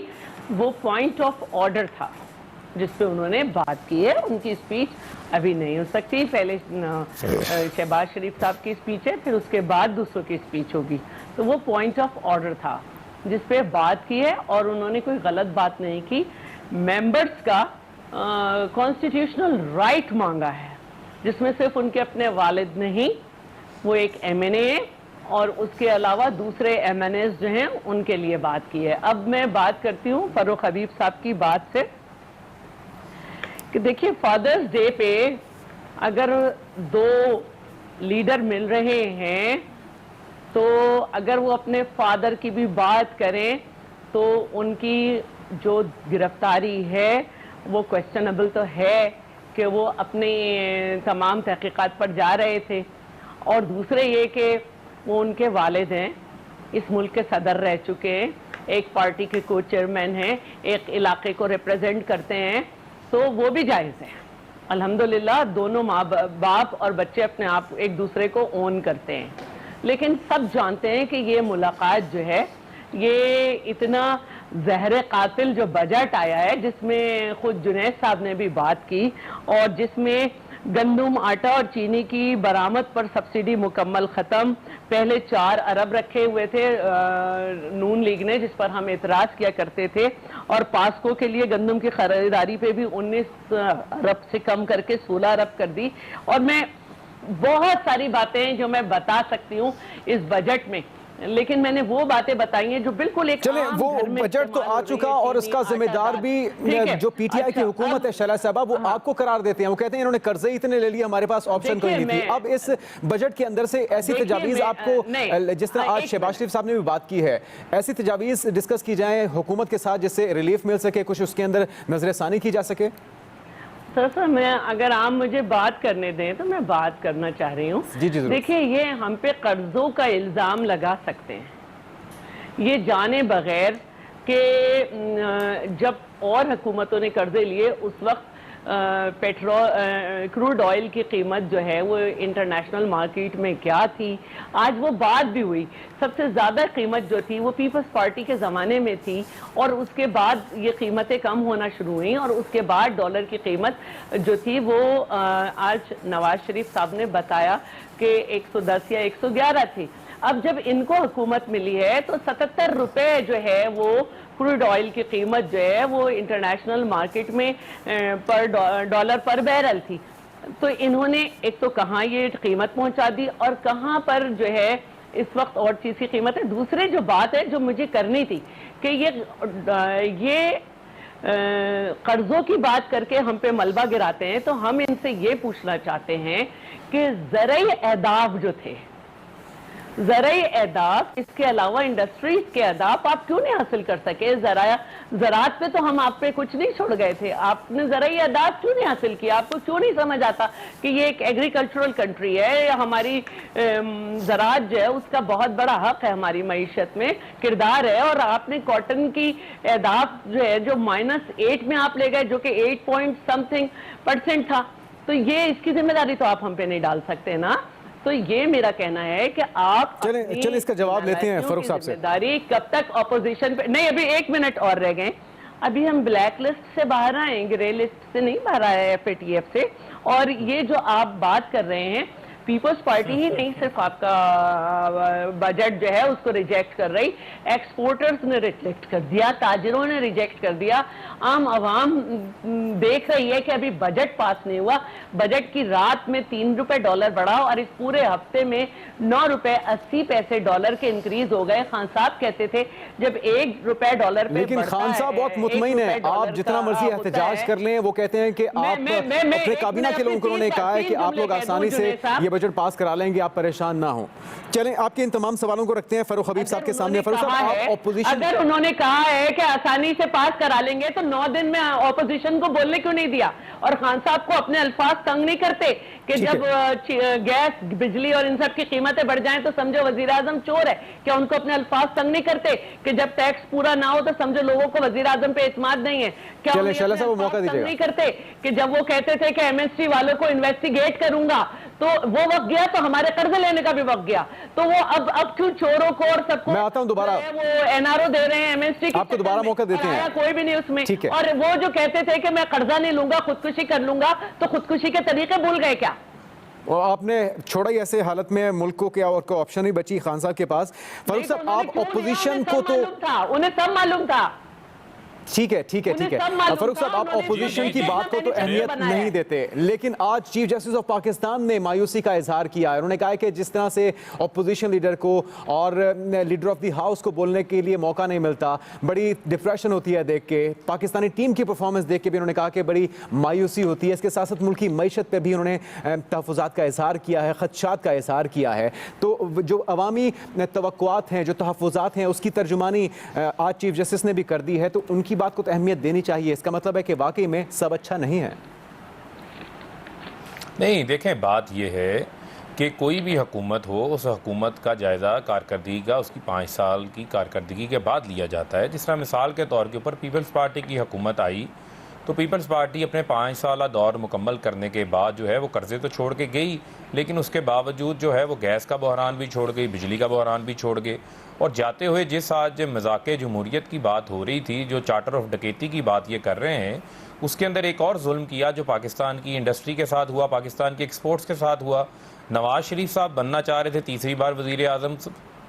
Speaker 7: वो पॉइंट ऑफ ऑर्डर था जिस पे उन्होंने बात की है। उनकी स्पीच अभी नहीं हो सकती, पहले शहबाज शरीफ साहब की स्पीच है, फिर उसके बाद दूसरों की स्पीच होगी। तो वो पॉइंट ऑफ ऑर्डर था जिस पे बात की है, और उन्होंने कोई गलत बात नहीं की। मेंबर्स का कॉन्स्टिट्यूशनल राइट मांगा है, जिसमें सिर्फ उनके अपने वालिद नहीं, वो एक MNA है, और उसके अलावा दूसरे MNAs जो हैं उनके लिए बात की है। अब मैं बात करती हूँ फरूख हबीब साहब की बात से कि देखिए, फादर्स डे पे अगर 2 लीडर मिल रहे हैं तो अगर वो अपने फादर की भी बात करें तो उनकी जो गिरफ्तारी है वो क्वेश्चनेबल तो है कि वो अपने तमाम तहकीकात पर जा रहे थे, और दूसरे ये कि वो उनके वालिद हैं, इस मुल्क के सदर रह चुके हैं, एक पार्टी के को चेयरमैन हैं, एक इलाके को रिप्रेजेंट करते हैं, तो वो भी जायज़ है। अल्हम्दुलिल्लाह दोनों माँ बाप और बच्चे अपने आप एक दूसरे को ओन करते हैं। लेकिन सब जानते हैं कि ये मुलाकात जो है, ये इतना जहर कातिल जो बजट आया है, जिसमें खुद जुनैद साहब ने भी बात की, और जिसमें गंदम, आटा और चीनी की बरामद पर सब्सिडी मुकम्मल ख़त्म। पहले 4 अरब रखे हुए थे नून लीग ने, जिस पर हम एतराज़ किया करते थे, और पास्को के लिए गंदम की खरीदारी पे भी 19 अरब से कम करके 16 अरब कर दी। और मैं बहुत सारी बातें जो मैं बता सकती हूँ इस बजट में, लेकिन मैंने वो बातें बताई हैं जो बिल्कुल एक
Speaker 1: चले, वो बजट तो आ चुका और उसका जिम्मेदार भी जो PTI की हुकूमत है शैला साहबा, वो आपको करार देते हैं। वो कहते हैं इन्होंने कर्जे इतने ले लिए, हमारे पास ऑप्शन कोई नहीं थी। अब इस बजट के अंदर से ऐसी तजावीज आपको, जिस तरह आज शहबाज शरीफ साहब ने भी बात की है, ऐसी तजावीज डिस्कस की जाए हुकूमत के साथ जिससे रिलीफ मिल सके, कुछ उसके अंदर नजरसानी की जा सके?
Speaker 7: सर मैं, अगर आप मुझे बात करने दें तो मैं बात करना चाह रही हूँ। देखिए, ये हम पे कर्जों का इल्ज़ाम लगा सकते हैं, ये जाने बगैर कि जब और हुकूमतों ने कर्जे लिए उस वक्त क्रूड ऑयल की कीमत जो है वो इंटरनेशनल मार्केट में क्या थी, आज वो बात भी हुई। सबसे ज़्यादा कीमत जो थी वो पीपल्स पार्टी के ज़माने में थी और उसके बाद ये कीमतें कम होना शुरू हुई और उसके बाद डॉलर की कीमत जो थी वो आज नवाज शरीफ साहब ने बताया कि 110 या 111 थी। अब जब इनको हुकूमत मिली है तो 77 रुपए जो है वो क्रूड ऑयल की कीमत जो है वो इंटरनेशनल मार्केट में पर डॉलर पर बैरल थी। तो इन्होंने एक तो कहाँ ये कीमत पहुंचा दी और कहाँ पर जो है इस वक्त और चीज़ की कीमत है। दूसरी जो बात है जो मुझे करनी थी कि ये कर्जों की बात करके हम पे मलबा गिराते हैं, तो हम इनसे ये पूछना चाहते हैं कि ज़राई अहदाफ जो थे, ज़राई अहदाफ, इसके अलावा इंडस्ट्रीज के अहदाफ आप क्यों नहीं हासिल कर सके? ज़राअत पे तो हम आप पे कुछ नहीं छोड़ गए थे, आपने ज़राई अहदाफ क्यों नहीं हासिल किया? आपको क्यों नहीं समझ आता कि ये एक एग्रीकल्चरल कंट्री है, हमारी ज़राअत जो है उसका बहुत बड़ा हक है, हमारी मईशत में किरदार है। और आपने कॉटन की अहदाफ जो है जो -8 में आप ले गए, जो कि 8% था, तो ये इसकी जिम्मेदारी तो आप हम पे नहीं डाल सकते ना। तो ये मेरा कहना है कि आप
Speaker 1: चले इसका जवाब लेते हैं फारूक साहब से।
Speaker 7: जिम्मेदारी कब तक ऑपोजिशन पे नहीं, अभी 1 मिनट और रह गए। अभी हम ब्लैक लिस्ट से बाहर आए, ग्रे लिस्ट से नहीं बाहर आए, FATF से। और ये जो आप बात कर रहे हैं, पीपल्स पार्टी ही नहीं सिर्फ आपका बजट जो है उसको रिजेक्ट कर रही, एक्सपोर्टर्स ने रिजेक्ट कर दिया, ताजिरों ने रिजेक्ट कर दिया, आम आवाम देख रही है कि अभी बजट पास नहीं हुआ। बजट की रात में 3 रुपए डॉलर बढ़ा और इस पूरे हफ्ते में 9 रुपए 80 पैसे डॉलर के इंक्रीज हो गए। खान साहब कहते थे जब 1 रुपए डॉलर पे,
Speaker 1: लेकिन खान साहब बहुत मुतमईन है, आप जितना मर्जी एहतजाज कर लें, वो कहते हैं कि आप अपने काबीना के लोगों को उन्होंने कहा है कि आप लोग आसानी से ये बजट पास करा लेंगे, आप परेशान ना हो। चलें आपके इन तमाम सवालों को रखते हैं फारूक हबीब साहब के सामने। फारूक साहब, आप ऑपोजिशन,
Speaker 7: अगर उन्होंने कहा है कि आसानी से पास करा लेंगे तो 9 दिन में ऑपोजिशन को बोलने क्यों नहीं दिया? और खान साहब को अपने अल्फाज तंग नहीं करते कि जब गैस, बिजली और इन सब की कीमतें बढ़ जाएं तो समझो वजीर आजम चोर है? क्या उनको अपने अल्फाज तंग नहीं करते कि जब टैक्स पूरा ना हो तो समझो लोगों को वजीर आजम पे एतमाद नहीं है? क्या तंग नहीं करते कि जब वो कहते थे कि MST वालों को इन्वेस्टिगेट करूंगा, तो वो वक्त गया तो हमारे कर्ज लेने का भी वक्त गया। तो वो अब क्यों चोरों को और सबको,
Speaker 1: मैं आता हूं दोबारा,
Speaker 7: वो NRO दे रहे हैं MST की,
Speaker 1: आपको दोबारा मौका देते हैं,
Speaker 7: कोई भी नहीं उसमें।
Speaker 1: ठीक है।
Speaker 7: और वो जो कहते थे कि मैं कर्जा नहीं लूंगा, खुदकुशी कर लूंगा, तो खुदकुशी के तरीके भूल गए क्या?
Speaker 1: और आपने छोड़ा ही ऐसे हालत में मुल्क को, क्या और कोई ऑप्शन नहीं बची खान साहब के पास। फारूक साहब, आप ऑपोजिशन को तो
Speaker 7: उन्हें सब मालूम था।
Speaker 1: ठीक है फारूक साहब, आप ऑपोजिशन की बात को तो अहमियत नहीं देते, लेकिन आज चीफ जस्टिस ऑफ पाकिस्तान ने मायूसी का इजहार किया है। उन्होंने कहा है कि जिस तरह से ऑपोजिशन लीडर को और लीडर ऑफ द हाउस को बोलने के लिए मौका नहीं मिलता, बड़ी डिप्रेशन होती है देख के, पाकिस्तानी टीम की परफॉर्मेंस देख के भी उन्होंने कहा कि बड़ी मायूसी होती है। इसके साथ साथ मुल्क की मईशत पर भी उन्होंने तहफ़्फ़ुज़ात का इजहार किया है, खदशात का इजहार किया है। तो जो अवामी तवक्कुआत हैं, जो तहफ़्फ़ुज़ात हैं, उसकी तर्जुमानी आज चीफ जस्टिस ने भी कर दी है, तो उनकी बात को तो अहमियत देनी चाहिए। इसका मतलब है कि वाकई में सब अच्छा नहीं है।
Speaker 8: नहीं, देखें, बात यह है कि कोई भी हुकूमत हो, उस हुकूमत का जायज़ा कारकर्दगी का उसकी 5 साल की कारकर्दगी के बाद लिया जाता है। जिस तरह मिसाल के तौर के ऊपर पीपल्स पार्टी की हुकूमत आई तो पीपल्स पार्टी अपने 5 साला दौर मुकम्मल करने के बाद जो है वो कर्जे तो छोड़ के गई, लेकिन उसके बावजूद जो है वो गैस का बहरान भी छोड़ गई, बिजली का बहरान भी छोड़ गए। और जाते हुए जिस आज मज़ाक़े जमहूरियत की बात हो रही थी, जो चार्टर ऑफ डकैती की बात ये कर रहे हैं, उसके अंदर एक और जुल्म किया जो पाकिस्तान की इंडस्ट्री के साथ हुआ, पाकिस्तान के एक्सपोर्ट्स के साथ हुआ। नवाज शरीफ साहब बनना चाह रहे थे, तीसरी बार वज़ीर आज़म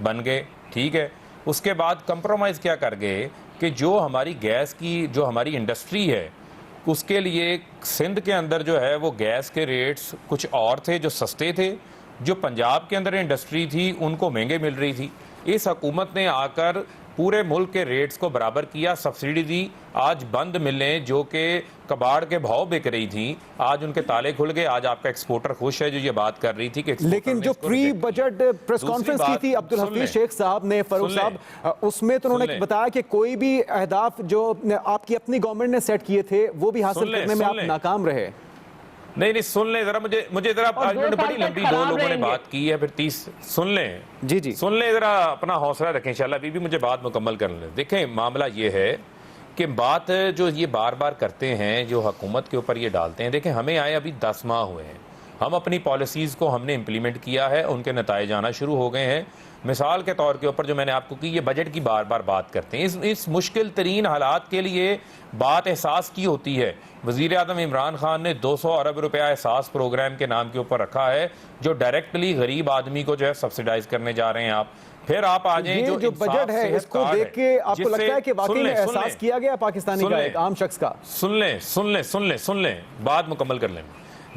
Speaker 8: बन गए, ठीक है। उसके बाद कंप्रोमाइज़ क्या कर गए कि जो हमारी गैस की, जो हमारी इंडस्ट्री है, उसके लिए सिंध के अंदर जो है वो गैस के रेट्स कुछ और थे जो सस्ते थे, जो पंजाब के अंदर इंडस्ट्री थी उनको महंगे मिल रही थी। इस हुकूमत ने आकर पूरे मुल्क के रेट्स को बराबर किया, सब्सिडी दी। आज बंद मिलें जो कि कबाड़ के भाव बिक रही थी, आज उनके ताले खुल गए। आज आपका एक्सपोर्टर खुश है जो ये बात कर रही थी कि,
Speaker 1: लेकिन जो प्री बजट प्रेस कॉन्फ्रेंस की थी अब्दुल हफीज शेख साहब ने, फारूक साहब, उसमें तो उन्होंने बताया कि कोई भी अहदाफ जो आपकी अपनी गवर्नमेंट ने सेट किए थे वो भी हासिल करने में आप नाकाम रहे।
Speaker 8: नहीं, सुन लें जरा, मुझे जरा, बड़ी लंबी दो लोगों ने बात की है, फिर 30 सुन लें। जी सुन लें, जरा अपना हौसला रखें, इंशाल्लाह अभी भी मुझे बात मुकम्मल कर लें। देखें, मामला ये है कि बात जो ये बार बार करते हैं, जो हुकूमत के ऊपर ये डालते हैं, देखें हमें आए अभी 10 माह हुए हैं, हम अपनी पॉलिसीज़ को हमने इम्प्लीमेंट किया है, उनके नताइज आना शुरू हो गए हैं। मिसाल के तौर के ऊपर जो मैंने आपको की, ये बजट की बार बार बात करते हैं, इस मुश्किल तरीन हालात के लिए बात एहसास की होती है। वज़ीर आज़म इमरान खान ने 200 अरब रुपया एहसास प्रोग्राम के नाम के ऊपर रखा है, जो डायरेक्टली गरीब आदमी को जो है सब्सिडाइज करने जा रहे हैं आप। फिर आप आ जाएं
Speaker 1: जो बजट है इसको देख के आपको लगता है कि वाकई में एहसास किया गया पाकिस्तानी का, एक आम शख्स का?
Speaker 8: सुन लें बात मुकम्मल कर लें।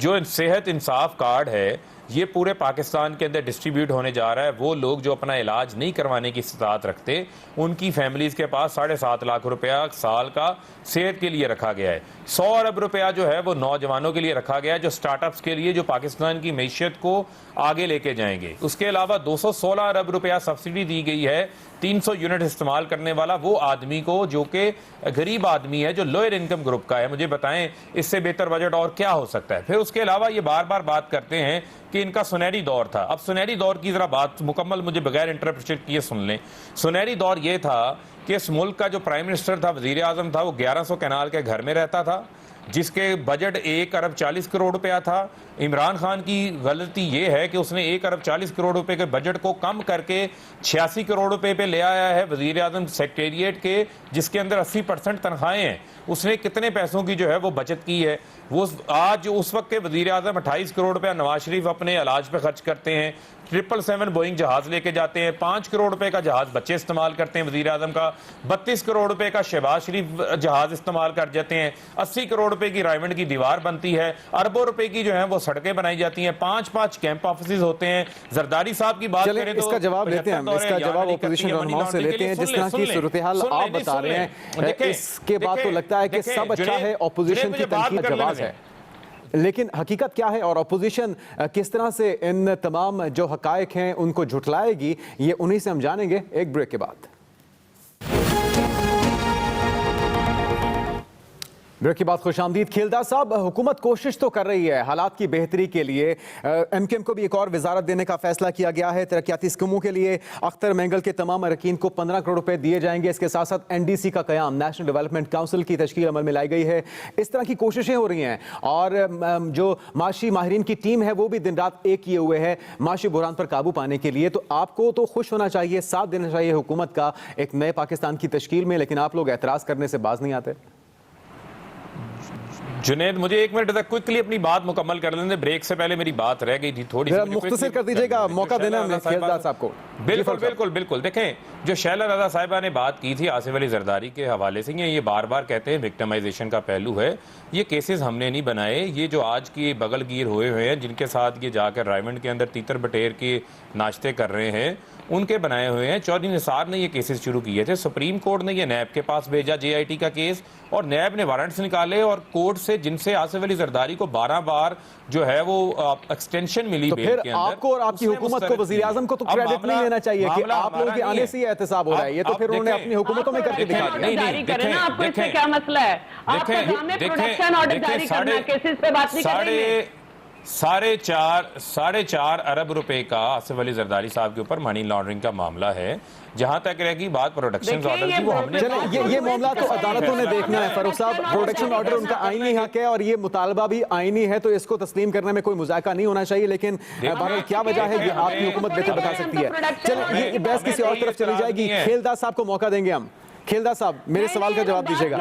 Speaker 8: जो सेहत इंसाफ कार्ड है ये पूरे पाकिस्तान के अंदर डिस्ट्रीब्यूट होने जा रहा है। वो लोग जो अपना इलाज नहीं करवाने की इस्तात रखते, उनकी फैमिलीज के पास 7.5 लाख रुपया साल का सेहत के लिए रखा गया है। 100 अरब रुपया जो है वो नौजवानों के लिए रखा गया है, जो स्टार्टअप्स के लिए, जो पाकिस्तान की मैशियत को आगे लेके जाएंगे। उसके अलावा 216 अरब रुपया सब्सिडी दी गई है 300 यूनिट इस्तेमाल करने वाला वो आदमी को, जो कि गरीब आदमी है, जो लोअर इनकम ग्रुप का है। मुझे बताएं इससे बेहतर बजट और क्या हो सकता है? फिर उसके अलावा ये बार बार बात करते हैं कि इनका सुनहरी दौर था। अब सुनहरी दौर की जरा बात मुकम्मल मुझे बगैर इंटरप्रेट किए सुन लें। सुनहरी दौर ये था कि इस मुल्क का जो प्राइम मिनिस्टर था, वजीर आजम था, वो 1100 कैनाल के घर में रहता था, जिसके बजट 1 अरब 40 करोड़ रुपया था। इमरान खान की गलती ये है कि उसने 1 अरब 40 करोड़ रुपए के बजट को कम करके 86 करोड़ रुपए पे ले आया है वजीर आजम सेक्रेटेरिएट के, जिसके अंदर 80% तनख्वाहें हैं। उसने कितने पैसों की जो है वो बचत की है? वो आज उस वक्त के वजीर आजम 28 करोड़ रुपया नवाज शरीफ अपने इलाज पे खर्च करते हैं, 777 बोइंग जहाज लेके जाते हैं, 5 करोड़ रुपए का जहाज बच्चे इस्तेमाल करते हैं वजीर आजम का, 32 करोड़ रुपए का शहबाज शरीफ जहाज इस्तेमाल कर जाते हैं, 80 करोड़ रुपए की रायमंड की दीवार बनती है, अरबों रुपए की जो है वो सड़कें बनाई जाती हैं, 5-5 कैंप ऑफिस होते हैं। जरदारी साहब की बात करें तो
Speaker 1: इसका जवाब लेते हैं, इसका जवाब ओपोजिशन रहनुमाओं से लेते हैं। जिस तरह की सूरत हाल आप बता रहे हैं, इसके बाद तो लगता है कि सब अच्छा है, ओपोजिशन की तनकीद जवाब है, लेकिन हकीकत क्या है और अपोजिशन किस तरह से इन तमाम जो हकायक हैं उनको झुठलाएगी, ये उन्हीं से हम जानेंगे एक ब्रेक के बाद। ब्रेक के बाद खुशामदीद। खिलदा साहब, हुकूमत कोशिश तो कर रही है हालात की बेहतरी के लिए। एमकेएम को भी एक और वजारत देने का फैसला किया गया है। तरक्याती स्कीमों के लिए अख्तर मेंगल के तमाम अरकीन को 15 करोड़ रुपए दिए जाएंगे। इसके साथ साथ एनडीसी का कयाम, नेशनल डेवलपमेंट काउंसिल की तश्कील अमल में लाई गई है। इस तरह की कोशिशें हो रही हैं और जो माशी माहिरीन की टीम है वो भी दिन रात एक किए हुए है माशी बुहरान पर काबू पाने के लिए। तो आपको तो खुश होना चाहिए, साथ देना चाहिए हुकूमत का एक नए पाकिस्तान की तश्कील में, लेकिन आप लोग एतराज करने से बाज नहीं आते।
Speaker 8: जुनेद, मुझे 1 मिनट तक क्विकली अपनी बात मुकम्मल कर लेने। ब्रेक से पहले मेरी बात रह गई थी थोड़ी सी,
Speaker 1: मुख्तसर कर दीजिएगा, मौका देना हमें खिलदा साहब को।
Speaker 8: बिल्कुल। देखें, जो शैला रज़ा साहिबा ने बात की थी आसिफ अली जरदारी के हवाले से, ये बार बार कहते हैं विक्टिमाइजेशन का पहलू है। ये केसेस हमने नहीं बनाए, ये जो आज की बगलगीर हुए हैं, जिनके साथ ये जाकर रायमंड के अंदर तीतर बटेर के नाश्ते कर रहे हैं, उनके बनाए हुए हैं। चौधरी निसार ने ये केसेस शुरू किए थे। सुप्रीम कोर्ट ने ये नैब के पास भेजा जेआईटी का केस, और नैब ने वारंट्स निकाले और कोर्ट से, जिनसे आसिफ अली जरदारी को 12 बार जो है वो एक्सटेंशन मिली।
Speaker 1: तो फिर आपको और आपकी हुकूमत को, वज़ीर आज़म को तो क्रेडिट नहीं लेना चाहिए कि आप लोगों के आने से एहतसाब हो रहा है। ये तो फिर उन्होंने अपनी हुकूमतों में करके दिखा दिया।
Speaker 7: आपको इससे क्या मसला है? आप प्रोडक्शन ऑर्डर जारी करना, केसेस पे बात नहीं करेंगे।
Speaker 8: 4.5 अरब रुपए का आसिफ अली जरदारी साहब के ऊपर मनी लॉन्ड्रिंग का मामला है। जहां तक रहेगी बात प्रोडक्शन ऑर्डर की, वो हमने
Speaker 1: ये मामला तो अदालतों ने देखना है फरूख साहब। प्रोडक्शन ऑर्डर उनका आईनी हक है और ये मुतालबा भी आईनी है, तो इसको तस्लीम करने में कोई मुजायका नहीं होना चाहिए। लेकिन बहरहाल क्या वजह है ये आपकी हुकूमत बेहतर बता सकती है। चलिए, ये बहस किसी और तरफ चली जाएगी। खिलदा साहब को मौका देंगे हम। खिलदा साहब, मेरे सवाल का जवाब दीजिएगा।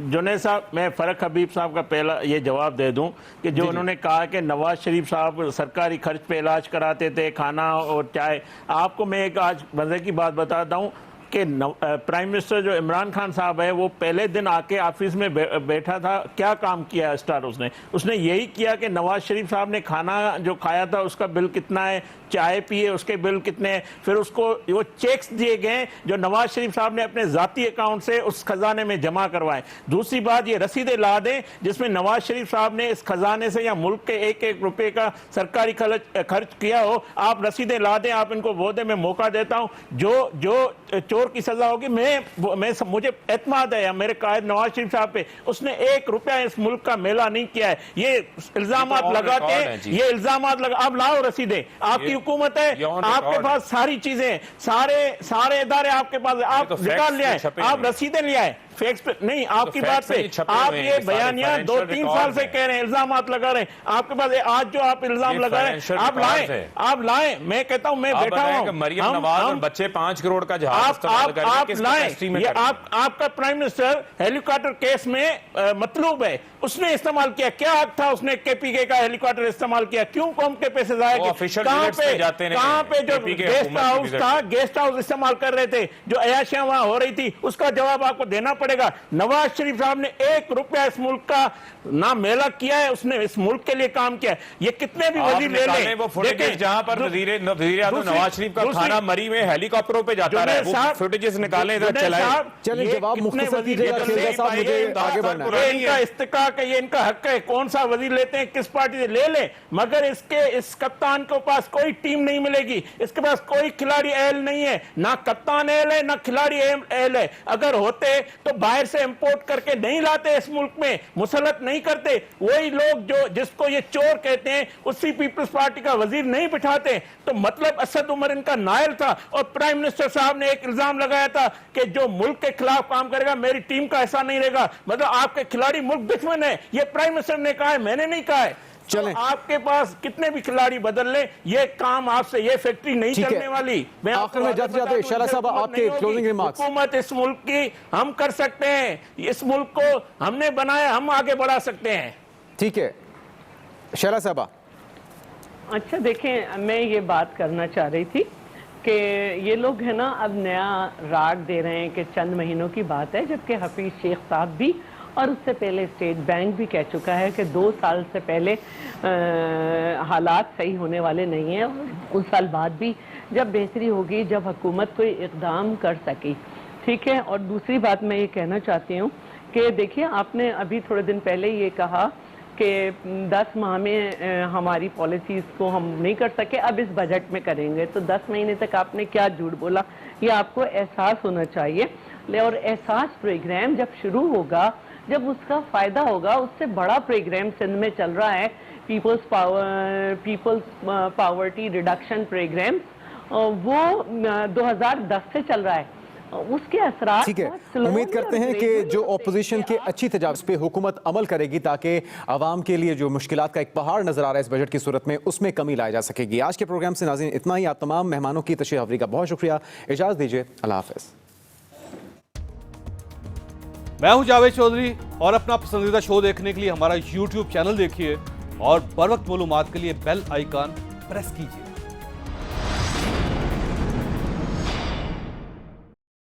Speaker 6: जुनेद साहब, मैं फ़रक हबीब साहब का पहला ये जवाब दे दूं कि जो उन्होंने कहा कि नवाज शरीफ साहब सरकारी खर्च पे इलाज कराते थे, खाना और चाय। आपको मैं एक आज मज़े की बात बताता हूं कि प्राइम मिनिस्टर जो इमरान खान साहब है, वो पहले दिन आके ऑफिस में बैठा था। क्या काम किया स्टार उसने यही किया कि नवाज शरीफ साहब ने खाना जो खाया था उसका बिल कितना है, चाय पिए उसके बिल कितने हैं, फिर उसको वो चेक्स दिए गए जो नवाज शरीफ साहब ने अपने जाती अकाउंट से उस खजाने में जमा करवाए। दूसरी बात, ये रसीदें ला दें जिसमें नवाज शरीफ साहब ने इस खजाने से या मुल्क के 1-1 रुपए का सरकारी खर्च किया हो। आप रसीदें ला दें, आप इनको वोदे में मौका देता हूं। जो चोर की सजा होगी। मुझे एतमाद है मेरे कायद नवाज शरीफ साहब पे, उसने 1 रुपया इस मुल्क का मेला नहीं किया है। ये इल्जाम लगाते हैं, ये इल्जाम आप लाओ रसीदें, आपकी हुकूमत है, आपके पास सारी चीजें, सारे इदारे आपके पास, आप निकाल ले आए, आप रसीदें ले आए, फैक्स पे नहीं, आपकी बात पे आप ये बयानिया 2-3 साल से कह रहे हैं, इल्जाम लगा रहे हैं, आपके पास आज जो आप इल्जाम लगा रहे हैं, आप लाएं। मैं कहता हूं, मैं बैठा हूं,
Speaker 8: मरियम नवाज और बच्चे 5 करोड़ का जहाज
Speaker 6: आप लाएं। आपका प्राइम मिनिस्टर हेलीकॉप्टर केस में मतलूब है, उसने इस्तेमाल किया, क्या हक था उसने KPK का हेलीकॉप्टर इस्तेमाल किया, क्यों कौम के पैसे जाया किए? कहां पे जो गेस्ट हाउस था, गेस्ट हाउस इस्तेमाल कर रहे थे, जो अयाशियां वहां हो रही थी, उसका जवाब आपको देना पड़ेगा। नवाज शरीफ साहब ने 1 रुपया इस मुल्क का ना मेला किया है, उसने इस मुल्क के लिए काम किया है। ये कितने भी वजीर ले लें,
Speaker 8: वो फुटेजेस जहां पर वजीर आज़म नवाज शरीफ का खाना मरी में हेलीकॉप्टरों पे जाता है, वो फुटेजेस निकालें, इधर चलाएं।
Speaker 1: चलिए जवाब मुख्तसर कीजिएगा खेजा साहब, मुझे आगे बढ़ना है।
Speaker 6: इनका इस्तिकाक है, ये इनका हक है, कौन सा वजीर लेते हैं, किस पार्टी से ले ले, मगर इस कप्तान के पास कोई टीम नहीं मिलेगी, इसके पास कोई खिलाड़ी एल नहीं है, ना कप्तान एल है, ना खिलाड़ी एल है। अगर होते तो बाहर से इंपोर्ट करके नहीं लाते, इस मुल्क में मुसलत नहीं करते। वही लोग जो जिसको ये चोर कहते हैं, उसी पीपल्स पार्टी का वजीर नहीं बिठाते। तो मतलब असद उमर इनका नायल था, और प्राइम मिनिस्टर साहब ने एक इल्जाम लगाया था कि जो मुल्क के खिलाफ काम करेगा मेरी टीम का ऐसा नहीं रहेगा, मतलब आपके खिलाड़ी मुल्क दुश्मन है, ये प्राइम मिनिस्टर ने कहा है, मैंने नहीं कहा है।
Speaker 1: चलें।
Speaker 6: तो आपके पास कितने भी खिलाड़ी बदल ले, ये काम आपसे, ये फैक्ट्री नहीं चलने वाली। मैं
Speaker 1: आखिर में जाते जाते शहला साहब आपके क्लोजिंग रिमार्क्स।
Speaker 6: हुकूमत इस मुल्क की हम कर सकते हैं, इस मुल्क को हमने बनाया, हम आगे बढ़ा सकते हैं।
Speaker 1: ठीक है शहला साहब।
Speaker 7: अच्छा देखें, मैं ये बात करना चाह रही थी कि ये लोग है ना अब नया राग दे रहे हैं कि चंद महीनों की बात है, जबकि हफीज शेख साहब भी और उससे पहले स्टेट बैंक भी कह चुका है कि 2 साल से पहले हालात सही होने वाले नहीं हैं, उस साल बाद भी जब बेहतरी होगी, जब हुकूमत कोई इक़दाम कर सकी। ठीक है। और दूसरी बात मैं ये कहना चाहती हूँ कि देखिए, आपने अभी थोड़े दिन पहले ये कहा कि 10 माह में हमारी पॉलिसीज़ को हम नहीं कर सके, अब इस बजट में करेंगे। तो 10 महीने तक आपने क्या झूठ बोला, ये आपको एहसास होना चाहिए। और एहसास प्रोग्राम जब शुरू होगा, जब उसका फ़ायदा होगा, उससे बड़ा प्रोग्राम सिंध में चल रहा है, पीपल्स पावर्टी रिडक्शन प्रोग्राम, वो 2010 से चल रहा है, उसके असरात।
Speaker 1: ठीक है, उम्मीद करते हैं कि जो ऑपोजिशन के अच्छी तजावीज़ पे हुकूमत अमल करेगी, ताकि आवाम के लिए जो मुश्किलात का एक पहाड़ नजर आ रहा है इस बजट की सूरत में, उसमें कमी लाई जा सकेगी। आज के प्रोग्राम से नाज़रीन इतना ही। आप तमाम मेहमानों की तशरीफ़ आवरी का बहुत शुक्रिया। इजाज़त दीजिए, अल्लाह हाफ़िज़।
Speaker 9: मैं हूं जावेद चौधरी, और अपना पसंदीदा शो देखने के लिए हमारा YouTube चैनल देखिए, और बर वक्त मालूमात के लिए बेल आइकन प्रेस कीजिए।